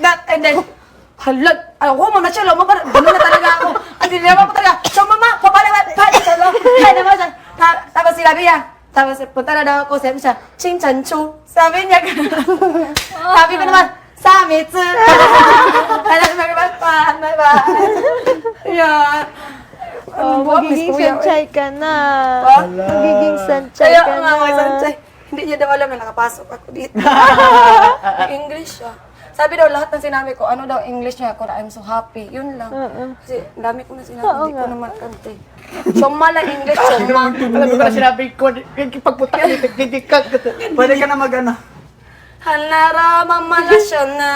that. And then, hala, ako mo na siya, lumabas. Ganun na talaga ako. At dinilama ko talaga, so mama, papalaman, Hay naman siya. Tapos sinabi niya, tapos punta na daw ako, sabi siya, 칭찬초. Sabi niya, sabi ko naman, 사미츠. Ano, bye-bye. Yeah. Oh, magiging sanchay ka na. Magiging sanchay Kaya ka nga, na. sanchay. Hindi niya daw alam na nakapasok ako dito. English siya. Sabi daw lahat ng sinabi ko, ano daw English niya, kung I'm so happy. Yun lang. Kasi ang dami ko na sinabi, hindi ko naman kante. Choma lang English, choma. Alam mo ba na sinabi ko, pagpunta ka dito, didikag. Pwede ka na mag-ano. Halara, mamala siya na.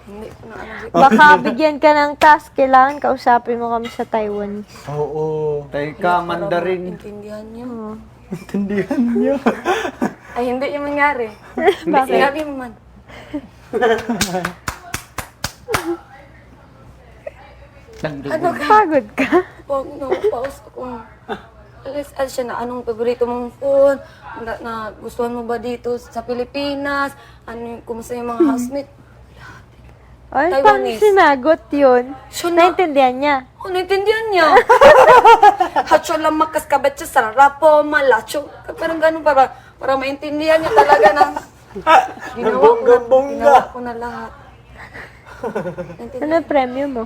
Hindi ko na alam. Baka bigyan ka ng task, kailangan kausapin mo kami sa Taiwanese. Oo. Teka, Mandarin. Intindihan niyo. Intindihan niyo. Ay, hindi yung mangyari. Bakit? Sinabi mo man. Ano ka? Pagod ka? Huwag na, pause ako. Alis siya na, anong paborito mong phone? Gustuhan mo ba dito sa Pilipinas? Kumusta yung mga housemate? Ay, paano Taiwanese. sinagot yun? Siya na. Naintindihan niya. Oh, naintindihan niya. Hacho lang makaskabat siya sa rapo, malacho. Parang ganun para maintindihan niya talaga na ginawa ko na lahat. Ano premyo mo?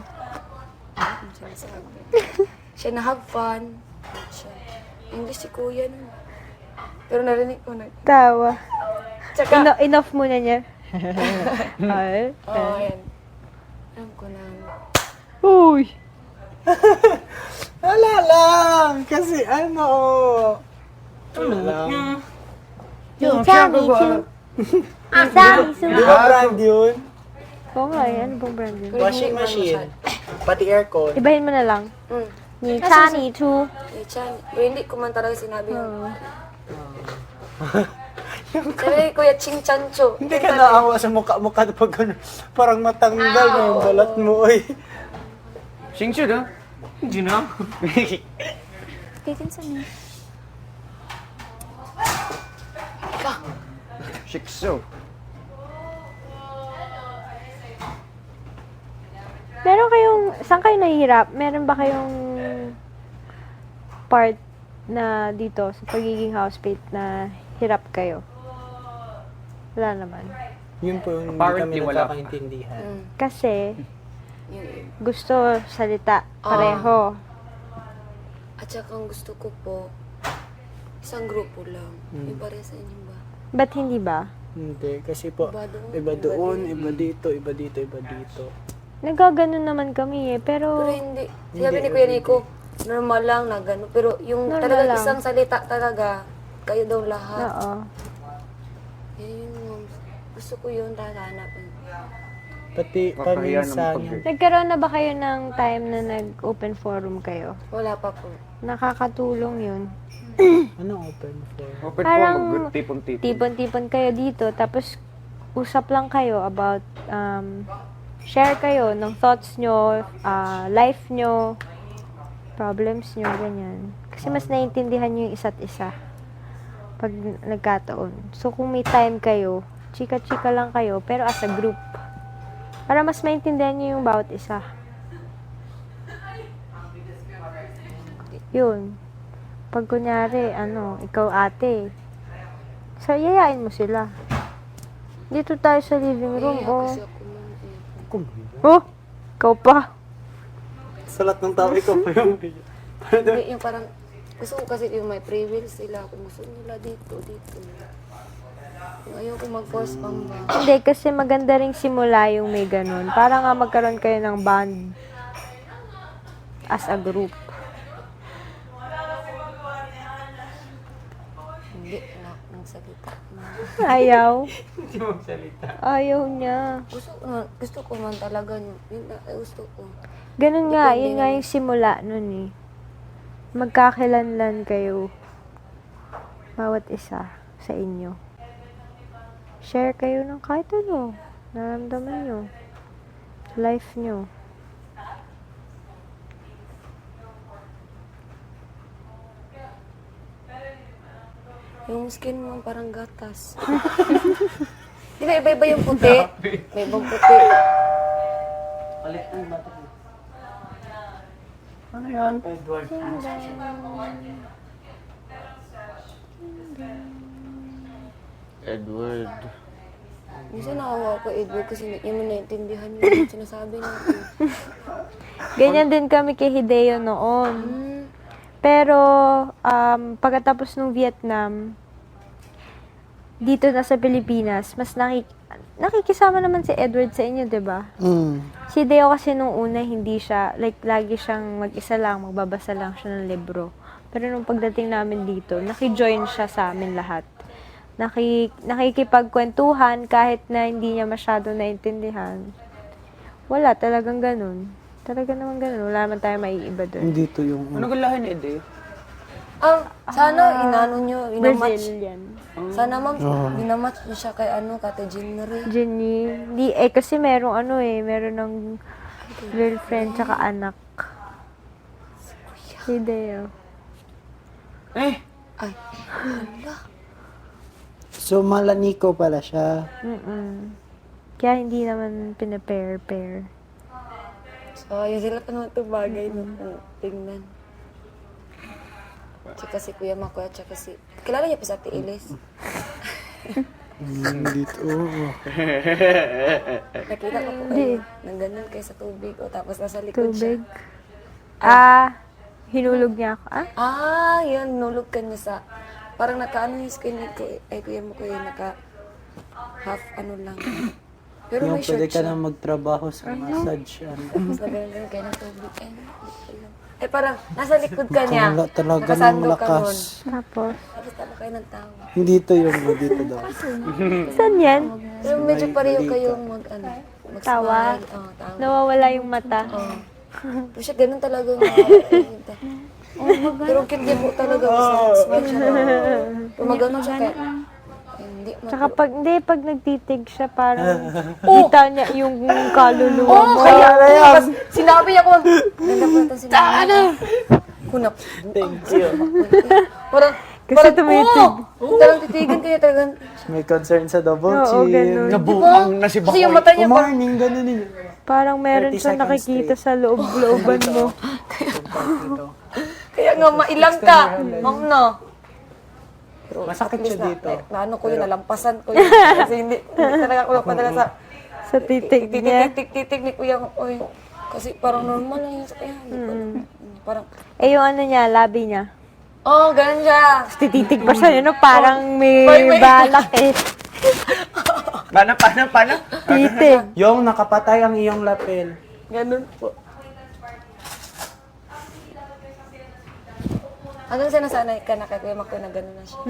Siya na have fun. Siya. English si kuya nun. Pero narinig ko na. Tawa. Tsaka, Enough muna niya. Ay. oh, ayan. Alam ko na. Uy! Wala lang. Kasi ano. Wala lang. Yung Chami Chu. Yung Chami Chu. Di ba brand yun? Oo nga eh. Ano bang brand yun? Washing machine. Pati aircon. Ibahin mo na lang. Yung Chami Chu. Chan. Pero hindi ko man talaga sinabi yun. Sabi ko, Kuya Ching Chancho. Hindi ka naawa sa mukha pag ano, parang matanggal na yung balat mo eh. Xingxu da? Hindi na. Titin sa niya. Shiksu. Meron kayong, saan kayo nahihirap? Meron ba kayong part na dito sa pagiging housemate na hirap kayo? Wala naman. Yun po yung hindi Apparently, kami wala pa. nagkakaintindihan. Kasi Yun. gusto salita pareho. At saka ang gusto ko po, isang grupo lang. Yung pare sa inyo ba? Ba't hindi ba? Hindi, kasi po, Iba doon, iba dito, iba dito, iba dito. Nagaganon naman kami eh, Pero pero hindi. Sabi ni Kuya Nico, normal lang na gano'n. Pero yung Normal talaga lang. isang salita talaga, kayo daw lahat. oo. Yun yung gusto ko yun, hahanapin. Pati Kakahiya naman paminsan, pag- Nagkaroon na ba kayo ng time na nag-open forum kayo? Wala pa po. Nakakatulong yun. ano open for? Open Parang po, mag-tipon-tipon. Tipon-tipon kayo dito, tapos usap lang kayo about, share kayo ng thoughts nyo, life nyo, problems nyo, ganyan. Kasi mas naiintindihan nyo yung isa't isa pag nagkataon. So, kung may time kayo, chika-chika lang kayo, pero as a group. Para mas maintindihan nyo yung bawat isa. Yun. Pag kunyari, ikaw ate, so, yayain mo sila. Dito tayo sa living room, oh. Kasi ako lang. Oh, ikaw pa. Sa lahat ng tao, ikaw pa yung Hindi, yung parang, gusto ko kasi yung may free will sila. Kung gusto nila dito. Yung ayaw ko mag-force pang ba. Hindi, kasi maganda ring simula yung may ganun. Para nga magkaroon kayo ng bond as a group. Hindi, wala akong salita. Ayaw. Hindi mo salita. Ayaw niya. Gusto ko man talaga yun. Yun na, gusto ko. Ganun nga, yun nga yung simula nun eh. Magkakilanlan kayo. Bawat isa sa inyo. Share kayo ng kahit ano. Naramdaman nyo. Life nyo. Yung skin mo parang gatas. Di ba iba-iba yung puti? May ibang puti. Palit ng battery. Ano yan? Edward. Edward. Minsan nakawa ko, Edward, kasi hindi mo naintindihan yung sinasabi natin. Ganyan din kami kay Hideo noon. Pero, pagkatapos ng Vietnam, dito na sa Pilipinas, mas nakikisama naman si Edward sa inyo, di ba? Si Hideo kasi nung una, hindi siya, like, lagi siyang mag-isa lang, magbabasa lang siya ng libro. Pero nung pagdating namin dito, nakijoin siya sa amin lahat. Nakikipagkwentuhan kahit na hindi niya masyado naintindihan. Wala, talagang ganun. Talaga naman ganun. Wala naman tayo maiiba doon. Dito yung... Ano galahin ni Ede? Sana inano nyo, inamatch. Brazilian. Sana ma'am, inamatch nyo siya kay Kate Jinnery. Jenny. Di, kasi merong meron ng girlfriend tsaka anak. Si Deo. Ay, So, malaniko pala siya. Kaya hindi naman pinapair-pair. so yun sila pa naman itong bagay no, tingnan. Tsaka si Kuya Makoy, tsaka si... Kilala niya pa sa Ate Ilis? Dito. Nakita ko po kayo. Nang ganun kayo sa tubig. O tapos nasa likod Tubig. siya. Hinulog niya ako. Yun. Nulog ka niya sa... Parang naka-ano yung skin ni Kuya Makoy. Half lang. Pero Yung may short pwede ka siya. na magtrabaho sa massage. Tapos nagano'n kayo ng tubig. Parang nasa likod ka niya. Wala talaga ng Nakasandal ka nun. lakas. Tapos, Tapos tama kayo ng tao. Hindi ito yung dito daw. saan yan? Pero medyo pareho kayong Tawa. mag-smile. Tawa. Nawawala yung mata. Pero siya ganun talaga. Pero cute niya po talaga. Smile siya. Pero magano siya kaya. Hindi. Tsaka pag nagtitig siya, parang kita niya yung kaluluwa mo. Kaya sinabi niya ko. Ganda po natin sinabi. Kunap. Thank you. Parang Kasi tumitig. Talagang titigan kaya talagang. May concern sa double Oo, chin. ganun. Nabuang na si Kasi yung mata niya Good parang. morning, ganun yun. Parang meron 30 siyang seconds nakikita straight. sa loob-looban mo. Kaya nga mailang ka. Ma'am no. Masakit siya dito. Naano ko yun, nalampasan ko yun. Kasi hindi talaga ako napadala sa Sa titig niya. titik ni Kuya Oy. Kasi parang normal lang yun sa kaya. Parang, Eh, yung ano niya, labi niya. ganun siya. Tititig pa siya, yun, no? Parang may May- balak eh. Paano? Titig. Yung nakapatay ang iyong lapel. Ganun po. Hanggang sa nasanay ka na kay Kuya Makoy na ganun na siya.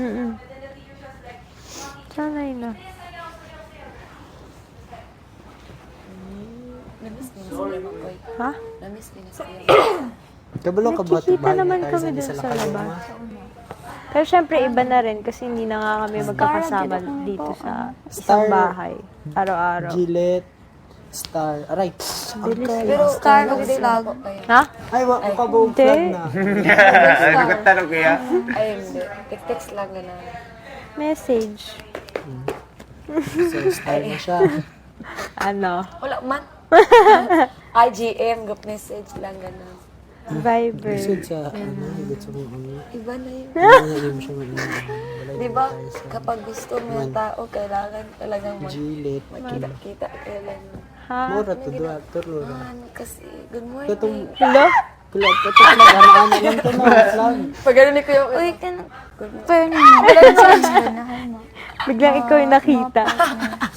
Sanay na. Namiss niya na si Kuya Makoy. Ha? Namiss niya na si Kuya Makoy. Kabalo ka ba? Nakikita naman kami dun sa labas. Pero syempre, iba na rin kasi hindi na nga kami magkakasama dito sa isang bahay. Araw-araw. Gillette, Star. Aray. Pero Star na vlog. Ha? Ay, wala ka ba Hindi. vlog na? Tanong kaya? Ay, hindi. Text lang gano'n. Message. So, Star na siya. Ano? Wala man. IGM, group message lang gano'n. Viber. Lisod sa, higit sa mga ano. Iba na yun. Hindi mo siya mag-ano. Di ba? Kapag gusto mo yung tao, kailangan talagang Gillette. magkita-kita. Kailan. Ha? Mura to, doa, turo na. Kasi, good Katong, morning. Hello? kulab, katong lang, ano-ano lang to na, lang. Pag gano'n ni Kuya, uy, Biglang ikaw yung nakita.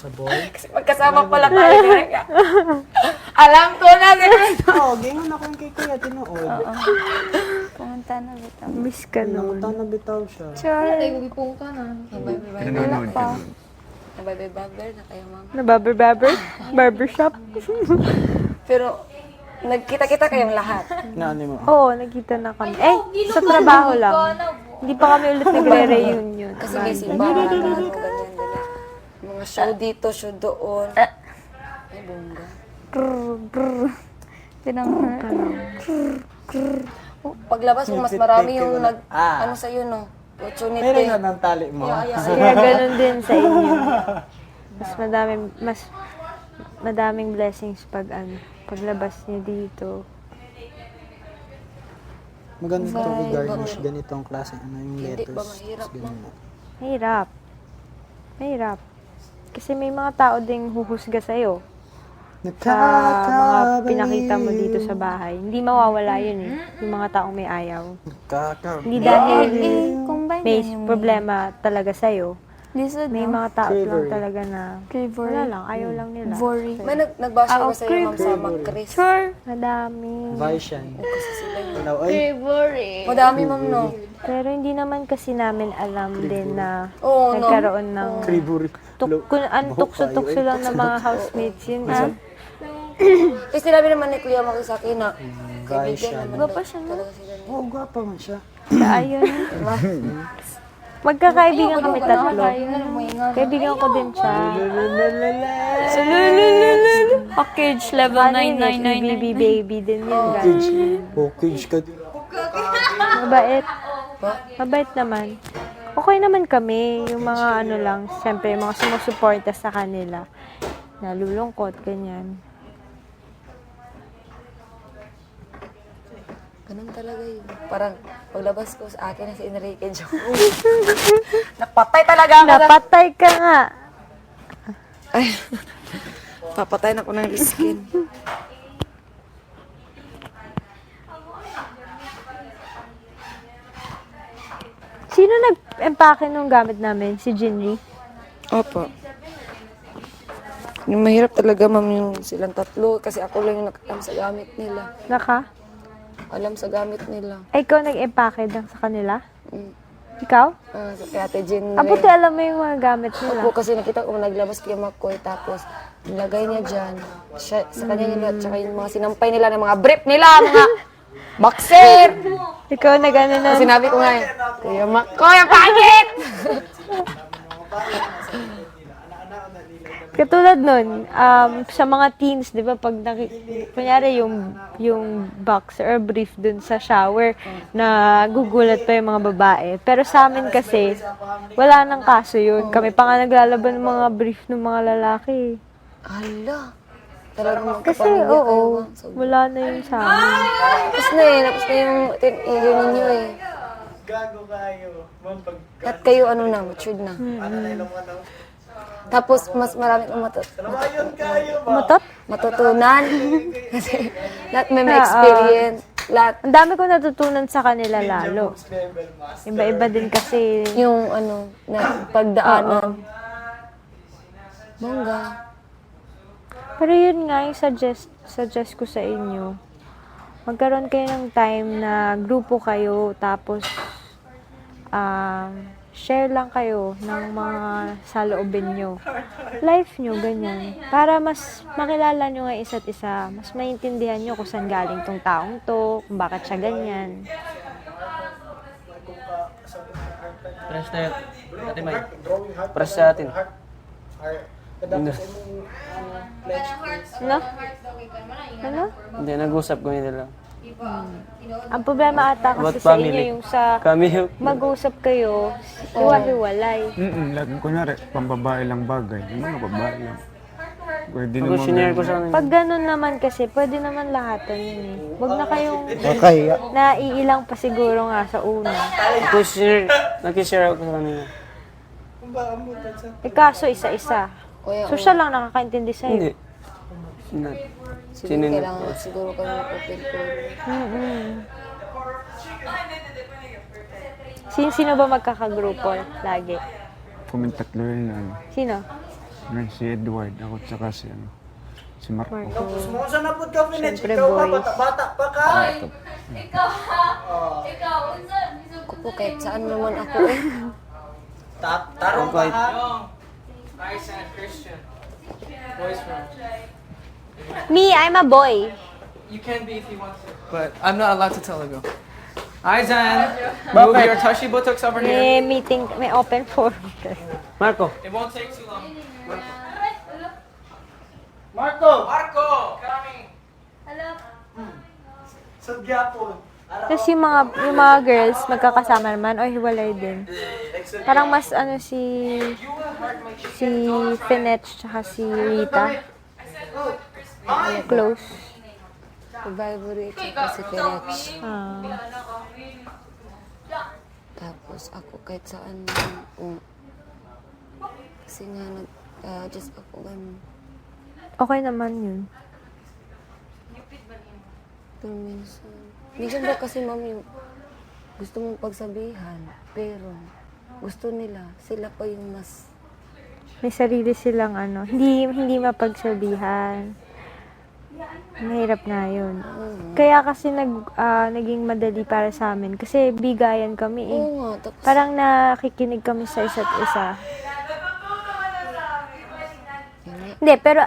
Sa boy. kasi magkasama pala tayo. Direk. Alam ko na, direk. Oo, gingon ako yung kay Kuya, tinuod. Pumunta na bitaw. Miss ka nun. Nangutan na bitaw siya. Nabay-babber na kayo, ma'am. Nababer-baber? Barbershop? Pero, nagkita-kita kayong lahat. Naani mo. Oo, nagkita na kami. Sa trabaho lang. Hindi pa kami ulit nagre-reunion. Kasi may simbahan, ganyan, ganyan. Mga show dito, show doon. Ay, bongga. Paglabas mo, mas marami yung ano sa'yo, no? Opportunity. Meron na ng tali mo. Kaya ganun din sa inyo. mas madaming blessings paglabas niyo dito. Maganda to Bye. regardless ganitong klase, yung Hindi letters. ba mahirap, Ganun. Mahirap. Kasi may mga tao ding huhusga sa'yo sa mga Nakakabaliw. pinakita mo dito sa bahay. Hindi mawawala yun eh. Yung mga taong may ayaw. Nakakabaliw. Hindi dahil combine may din yung problema talaga sa'yo. Lisod, May no? mga tao lang Bravery. talaga na Bravery. wala lang, ayaw lang nila. Worry. May nagbasa ko sa iyo, crib. ma'am, sa Mag-Chris. Sure. Madami. Vice yan. Wala, ay, Madami, ma'am, no? Pero hindi naman kasi namin alam din na Oo, no? nagkaroon ng kriburi. kung ano tukso-tukso lang ng mga housemates yun. Ha? Kasi sinabi naman ni Kuya Maki sa akin na Vice yan. Gwapa siya, no? Oo, gwapa man siya. Ayun. Magkakaibigan kami tatlo. Kaibigan ko din siya. Package level Ano yun eh, si baby baby din yun. guys. Package ka. Mabait. Mabait naman. Okay naman kami. Yung mga ano lang, siyempre, yung mga sumusuporta sa kanila. Nalulungkot, ganyan. Ganun talaga yun. Parang paglabas ko sa akin na si Enrique Joe. Napatay talaga ako. Napatay ka nga. Ay, papatay na ko ng skin. Sino nag-empake nung gamit namin? Si Jinri? Opo. Yung mahirap talaga, ma'am, yung silang tatlo. Kasi ako lang yung nakaalam sa gamit nila. Alam sa gamit nila. Ay, ikaw nag-empake lang sa kanila? Mm. Ikaw? Kay Ate Jean. Abuti alam mo yung mga gamit nila. Opo, kasi nakita ko naglabas kay Makoy. Tapos, nilagay niya dyan. Siya, sa kanya nila, tsaka yung mga sinampay nila ng mga brief nila, mga boxer. Ikaw nag-ano na? Sinabi ko nga eh, Kuya Makoy, ang pangit! Katulad nun, sa mga teens, di ba, pag kunyari yung boxer or brief dun sa shower, na gugulat pa yung mga babae. Pero sa amin kasi, wala nang kaso yun. Kami pa nga naglalaban ng mga brief ng mga lalaki. Hala. Talagang Kasi, magkapamilya kayo, oo, ma'am. So, wala na yun sa amin. tapos na yung teenager ninyo eh. Gago kayo. At kayo ano na, matured na. Tapos mas marami kang Matot? matutunan. Kasi lahat may experience. Lahat. Ang dami ko natutunan sa kanila lalo. Iba-iba din kasi. Yung ano, na pagdaanan. Bongga. Pero yun nga, yung suggest ko sa inyo. Magkaroon kayo ng time na grupo kayo, tapos share lang kayo ng mga saloobin nyo. Life nyo, ganyan. Para mas makilala nyo nga isa't isa. Mas maintindihan nyo kung saan galing tong taong to, kung bakit siya ganyan. Press tayo. Ate May. Press sa atin. Ano? Ano? Hindi, nag-usap ko nila. Ang problema ata kasi About sa inyo family. yung sa Kami mag-usap kayo, hiwa-hiwalay. Lagi kunwari, pambabae lang bagay. Yung mga babae lang. Pwede Ako naman. sinare ko sa kanila. Pag ganun naman kasi, pwede naman lahatan yun eh. Huwag na kayong Okay. naiilang pa siguro nga sa una. Ako sinare, nag-share ako sa kanila. Eh kaso isa-isa. Kuya, So siya lang nakakaintindi sa'yo. Hindi. siguro kailangan siguro kami mag-open ko. Sino ba magkakagrupo lagi? Kung tatlo yun lang. Sino? Si Edward, ako tsaka si Marco. Saan na po ka, Minette? Siyempre, Ikaw boys. bata pa ka. Ako po kahit saan naman ako eh. Tarong ka ha. Me, I'm a boy. You can be if you want to, but I'm not allowed to tell her go. Aizan, move your Toshi buttocks over here. May meeting, may open forum. Marco. It won't take too long. Marco! Marco, coming. Sa Gyapon. Tapos yung mga girls, magkakasama naman, o hiwalay din. Parang mas ano si Si Finette tsaka si Rita. Close. Vibrate kasi Felix. Ah. Tapos ako kahit saan kasi nga nag-adjust ako ganun. Okay naman yun. Pero minsan ba kasi ma'am yung gusto mong pagsabihan, pero gusto nila, sila pa yung mas May sarili silang hindi mapagsabihan. Mahirap nga yun. Kaya kasi naging madali para sa amin. Kasi bigayan kami eh. oo nga, tapos Parang nakikinig kami sa isa't isa. Hindi, pero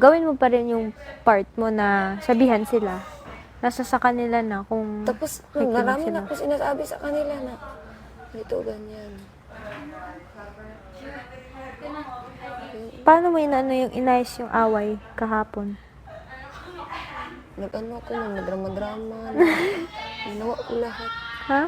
gawin mo pa rin yung part mo na sabihan sila. Nasa sa kanila na kung tapos nakikinig marami sila. na ako sinasabi sa kanila na ito ganyan. Paano mo yung inayos yung away kahapon? Nag-ano ako man, nadrama-drama, ginawa ko lahat. Ha?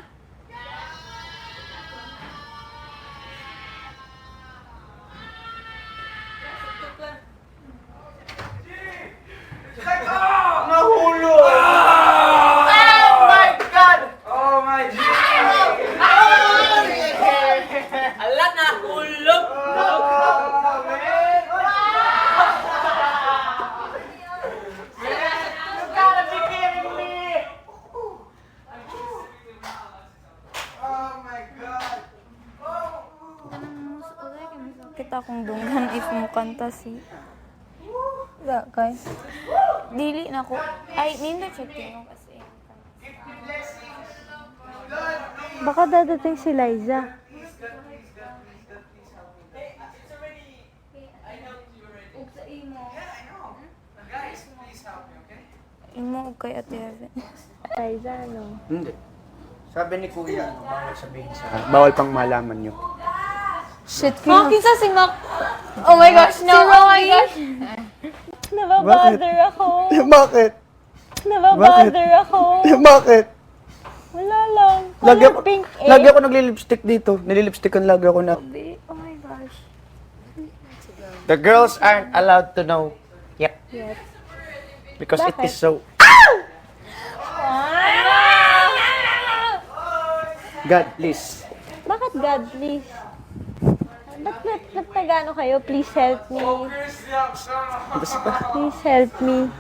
Kita kung dunggan if mo kanta si da kay dili na ko ay nindo check mo kasi Baka dadating si Liza. imo og kay Ate Heaven. Liza, Hindi. Sabi ni Kuya, bawal sabihin sa... Bawal pang malaman nyo. Shit, kinsa si Mac. Oh my gosh, no. Oh my gosh. Nababother ako. Bakit? Nababother ako. Bakit? Wala lang. Lagi Color ako, pink eh. lagi ako nagli-lipstick dito. Nililipstickan lagi ako na. Oh my gosh. The girls aren't allowed to know yet. Because it is so... God, please. Bakit God, please? Ba't nagano kayo? Please help me. Please help me.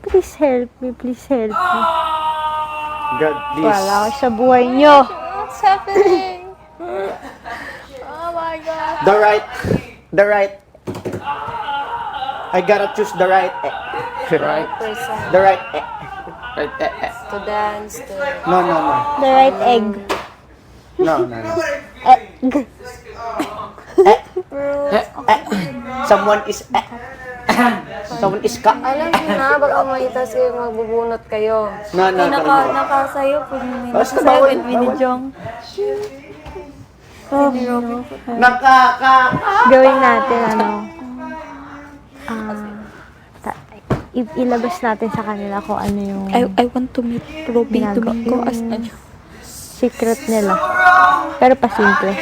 Please help me. Please help me. God, please. Wala ko sa buhay nyo. What's happening? Oh my god. The right. I gotta choose the right. Right. Person The right. Right. to dance, to... No. The right egg. No. Someone is ka. Alam niyo na, baka maitas kayo magbubunot kayo. No. Nakasayo po ni Basta nakasayo bawal, with Winnie Jong. Gawin natin ilabas natin sa kanila kung ano yung I want to meet Robby Domingo as a secret nila. Pero pasimple.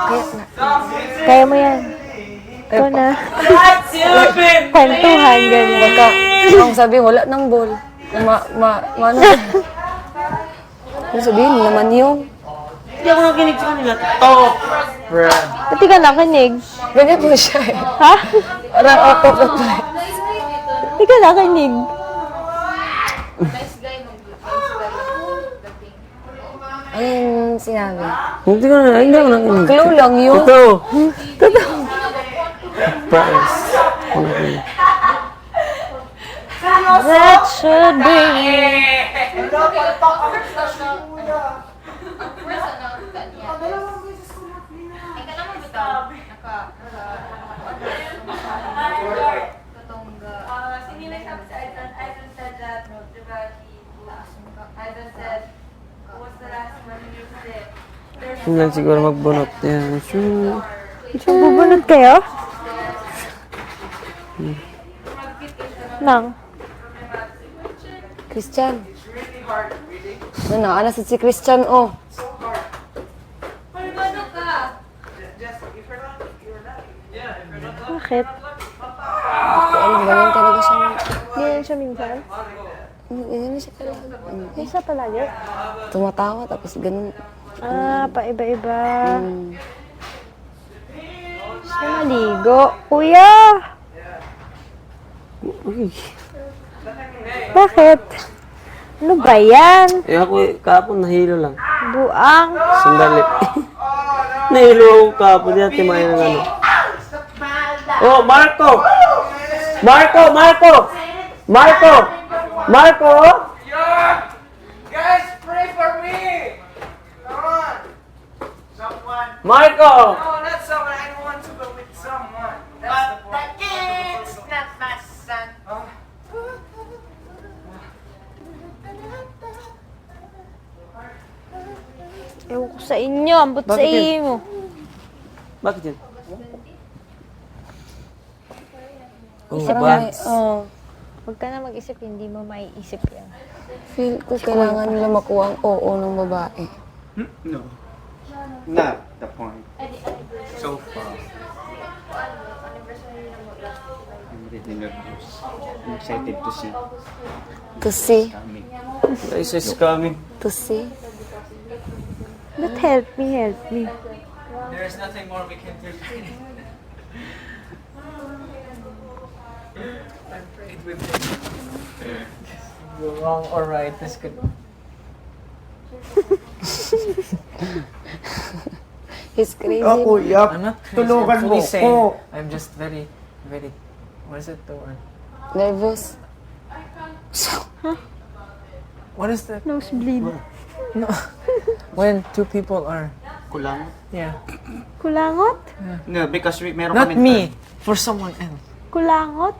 Kaya na. Kaya mo yan. Ikaw na. Kwentuhan, ganyan. Baka, ang sabi, wala nang ball. Ano sabihin naman yun? Hindi ako nakinig sa kanila. Oh, bruh. Ba't di ka nakinig? Ganyan po siya eh. Ha? Parang ako po. Di ka nakinig. Anong sinabi? Hindi ako nakinig. Clue lang yun. Ito. Promise. That should be Hindi siguro magbunot yan. Sure. Bubunot kayo? Nang. Christian. Ano si Christian, oh. Bakit? Alam, ganyan talaga siya. Ganyan siya minsan? Ganyan siya talaga. Ganyan siya palagi? Tumatawa, tapos ganun. Ah, paiba-iba. Siya maligo. Kuya! Bakit? Ano ba yan? Eh ako kahapon nahilo lang. Buang. Sandali. Nahilo ako kahapon. Di natin main ng ano. Oh, Marco! Marco! Marco! Marco! Marco! Guys, pray for me! Come on! Marco! No, not someone. I don't want to go with someone. That's the point. It's not my son. Ewan ko sa inyo. Ambot sa Bakit yan? inyo. Bakit yan? Oh, Parang ba? Huwag ka na mag-isip. Hindi mo maiisip yan. Feel ko kailangan nila makuha ang oo ng babae. No. Not the point. So far. I'm really nervous. I'm excited to see To see. coming. Guys, is coming. To see. But help me, help me. There is nothing more we can do. I prayed with him. Go wrong or right, this could. He's crazy. Ako, yap. I'm not crazy. Tulungan I'm mo fully sane. ko. I'm just very. What is it the word? Nervous. What is the Nosebleed. no? When two people are Kulang? yeah. Kulangot? No, because meron Not kami me, for someone else. Kulangot?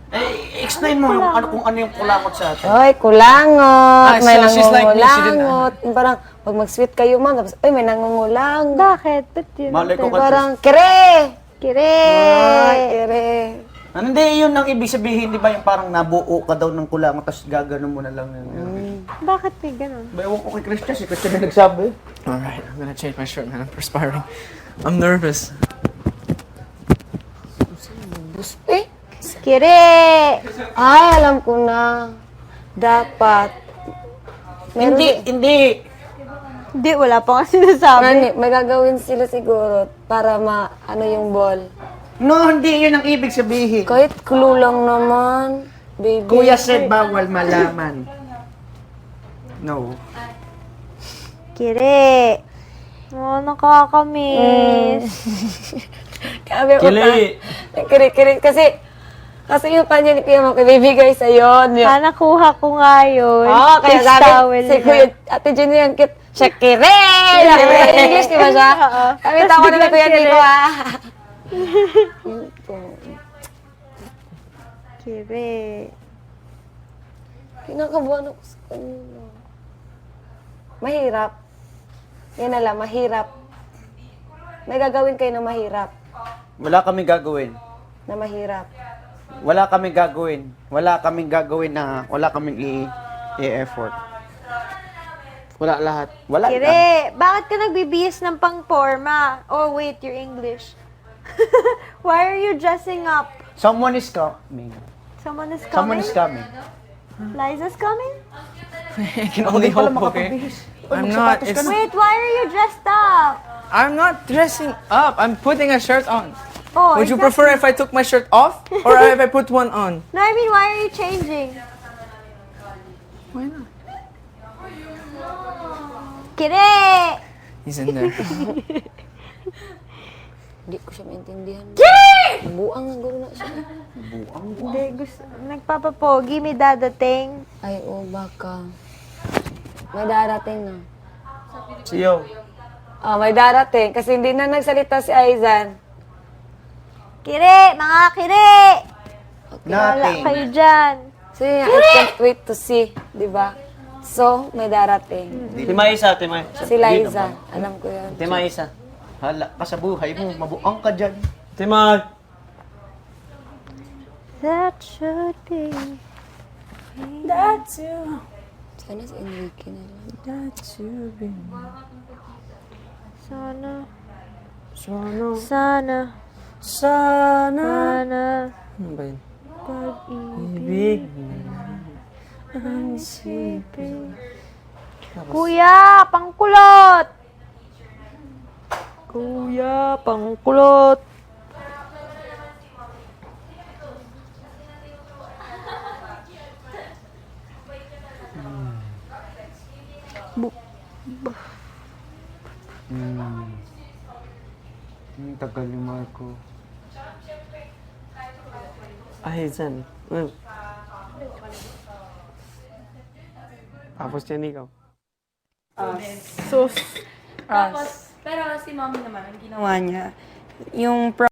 Eh, explain mo yung ano kung ano yung kulangot sa atin. Ay, kulangot. Ah, May so she's like me, she didn't- nangungulangot. Yung parang, pag mag-sweet kayo man, tapos, ay, may nangungulang. Bakit? Ba't yun? Malay ko Parang, kere! Kire! Ay, kere. Ano, hindi, yun ang ibig sabihin, di ba, yung parang nabuo ka daw ng kulangot, tapos gaganon mo na lang yun. Bakit may ganun? Ewan ko kay Christian, si Christian na nagsabi. Alright, I'm gonna change my shirt, man. I'm perspiring. I'm nervous. Eh, Kire! ay, alam ko na. Dapat. Meron Hindi. Hindi, wala pa nga sinasabi. Nani, may gagawin sila siguro para ano yung ball. No, hindi yun ang ibig sabihin. Kahit clue lang naman, baby. Kuya said bawal malaman. No. Kire! Oh, nakakamiss. Sabi ko Kili! Kiri. Kasi yung kanya ni Kuya makibibigay sa'yo. Sana kuha ko nga yun. Oo, kaya Fish sabi, towel si na. Kuya, Ate Jenny yung cute. Siya, kire! Sa English, di ba siya? Oo. Kami Tas tawa nila biglang Kuya kire. Nico, ah. Kire. Kinakabuhan ako sa kanila. Mahirap. Yan na lang, mahirap. May gagawin kayo na mahirap. Wala kaming gagawin. Na mahirap. Wala kaming gagawin. Wala kaming gagawin na wala kaming i-effort. Wala lahat. Wala lang. Kire, bakit ka nagbibihis ng pang-forma? Oh, wait, your English. Why are you dressing up? Someone is coming. Someone is Someone coming? is coming. Liza's coming? I can only hope, okay? I'm not. It's, Wait, why are you dressed up? I'm not dressing up. I'm putting a shirt on. Oh, Would you exactly. prefer if I took my shirt off or if I put one on? No, I mean, why are you changing? Why not? Kire! He's in there. Hindi ko siya maintindihan. Buang nga guro na siya. Hindi, gusto, nagpapapogi, may dadating. Ay, baka. May darating na. Siyo. May darating. Kasi hindi na nagsalita si Aizan. Kire! Mga kire! Wala Nothing. kayo dyan. So yun nga, I can't wait to see. Di ba? So, may darating. Timaisa. Si Liza. Alam ko yun. Timaisa. Hala ka sa buhay mo, mabuang ka dyan. Timay! That should be. That's you. Sana si Enrique na lang. That's you. Sana. Sana. Sana. Sana. Sana Ano ba yun? pag-ibig Ibig. ang isipin. Kuya, pangkulot! Kuya, pangkulot! Ang tagal ni Marco. Ay, Zan. Tapos yan ikaw. Tapos, pero si mommy naman, ang ginawa niya, yung